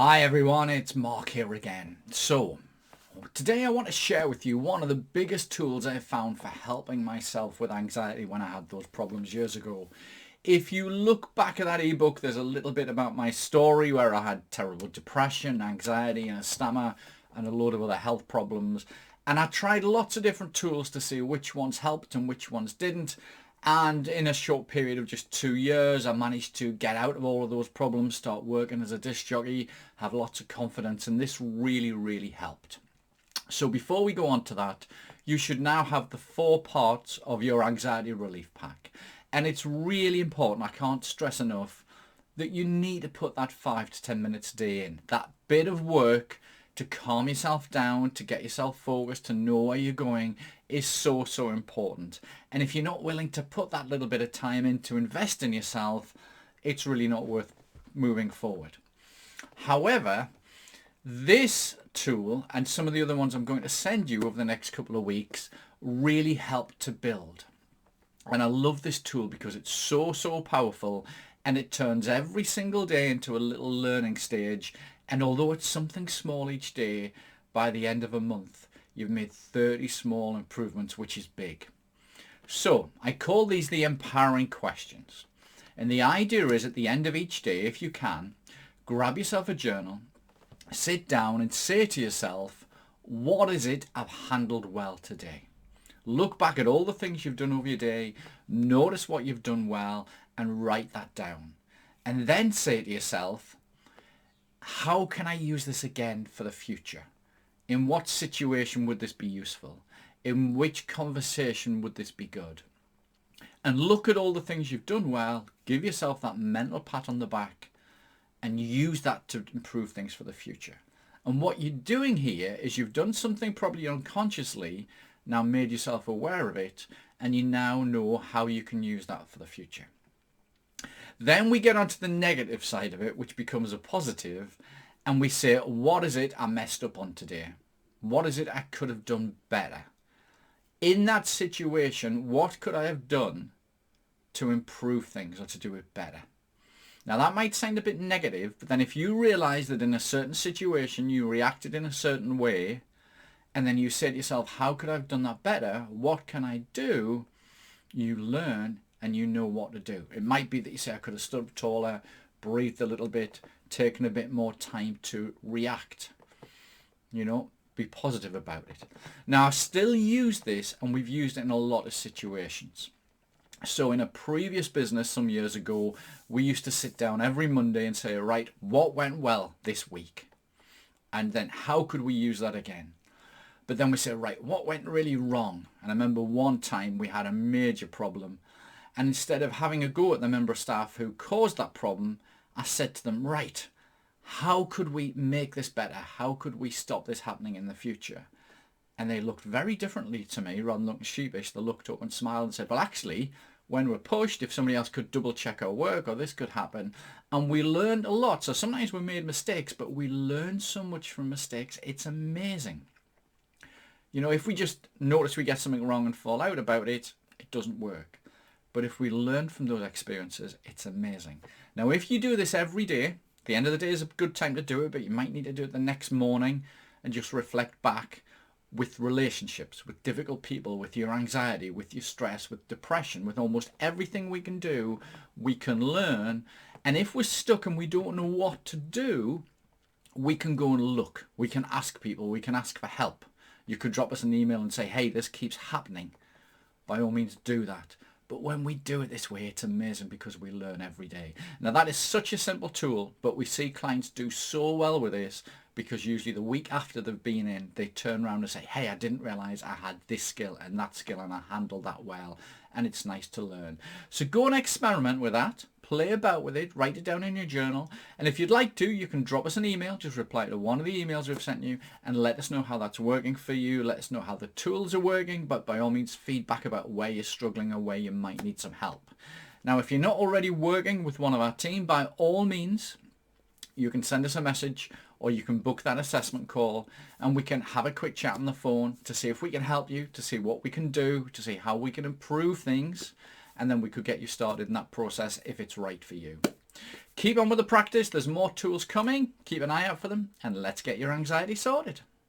Hi everyone, it's Mark here again. So, today I want to share with you one of the biggest tools I've found for helping myself with anxiety when I had those problems years ago. If you look back at that ebook, there's a little bit about my story where I had terrible depression, anxiety and a stammer and a load of other health problems. And I tried lots of different tools to see which ones helped and which ones didn't. And in a short period of just 2 years, I managed to get out of all of those problems, start working as a disc jockey, have lots of confidence, and this really, really helped. So before we go on to that, you should now have the 4 parts of your anxiety relief pack. And it's really important, I can't stress enough, that you need to put that 5 to 10 minutes a day in. That bit of work to calm yourself down, to get yourself focused, to know where you're going is so, so important. And if you're not willing to put that little bit of time in to invest in yourself, it's really not worth moving forward. However, this tool and some of the other ones I'm going to send you over the next couple of weeks really help to build. And I love this tool because it's so, so powerful, and it turns every single day into a little learning stage. And although it's something small each day, by the end of a month, you've made 30 small improvements, which is big. So I call these the empowering questions. And the idea is at the end of each day, if you can, grab yourself a journal, sit down and say to yourself, what is it I've handled well today? Look back at all the things you've done over your day, notice what you've done well, and write that down. And then say to yourself, how can I use this again for the future? In what situation would this be useful? In which conversation would this be good? And look at all the things you've done well, give yourself that mental pat on the back, and use that to improve things for the future. And what you're doing here is you've done something probably unconsciously, now made yourself aware of it, and you now know how you can use that for the future. Then we get onto the negative side of it, which becomes a positive, and we say, what is it I messed up on today? What is it I could have done better? In that situation, what could I have done to improve things or to do it better? Now that might sound a bit negative, but then if you realize that in a certain situation you reacted in a certain way, and then you say to yourself, how could I have done that better? What can I do? You learn and you know what to do. It might be that you say, I could have stood up taller, breathed a little bit, taken a bit more time to react. Be positive about it. Now, I still use this, and we've used it in a lot of situations. So in a previous business some years ago, we used to sit down every Monday and say, right, what went well this week? And then how could we use that again? But then we say, right, what went really wrong? And I remember one time we had a major problem. And instead of having a go at the member of staff who caused that problem, I said to them, right, how could we make this better? How could we stop this happening in the future? And they looked very differently to me. Rather than looking sheepish, they looked up and smiled and said, well, actually, when we're pushed, if somebody else could double check our work, or this could happen. And we learned a lot. So sometimes we made mistakes, but we learned so much from mistakes. It's amazing. If we just notice we get something wrong and fall out about it, it doesn't work. But if we learn from those experiences, it's amazing. Now, if you do this every day, the end of the day is a good time to do it, but you might need to do it the next morning and just reflect back with relationships, with difficult people, with your anxiety, with your stress, with depression, with almost everything we can do, we can learn. And if we're stuck and we don't know what to do, we can go and look. We can ask people. We can ask for help. You could drop us an email and say, hey, this keeps happening. By all means, do that. But when we do it this way, it's amazing because we learn every day. Now, that is such a simple tool, but we see clients do so well with this because usually the week after they've been in, they turn around and say, hey, I didn't realize I had this skill and that skill and I handled that well. And it's nice to learn. So go and experiment with that. Play about with it. Write it down in your journal. And if you'd like to, you can drop us an email. Just reply to one of the emails we've sent you and let us know how that's working for you. Let us know how the tools are working. But by all means, feedback about where you're struggling or where you might need some help. Now, if you're not already working with one of our team, by all means, you can send us a message or you can book that assessment call and we can have a quick chat on the phone to see if we can help you, to see what we can do, to see how we can improve things, and then we could get you started in that process if it's right for you. Keep on with the practice. There's more tools coming. Keep an eye out for them, and let's get your anxiety sorted.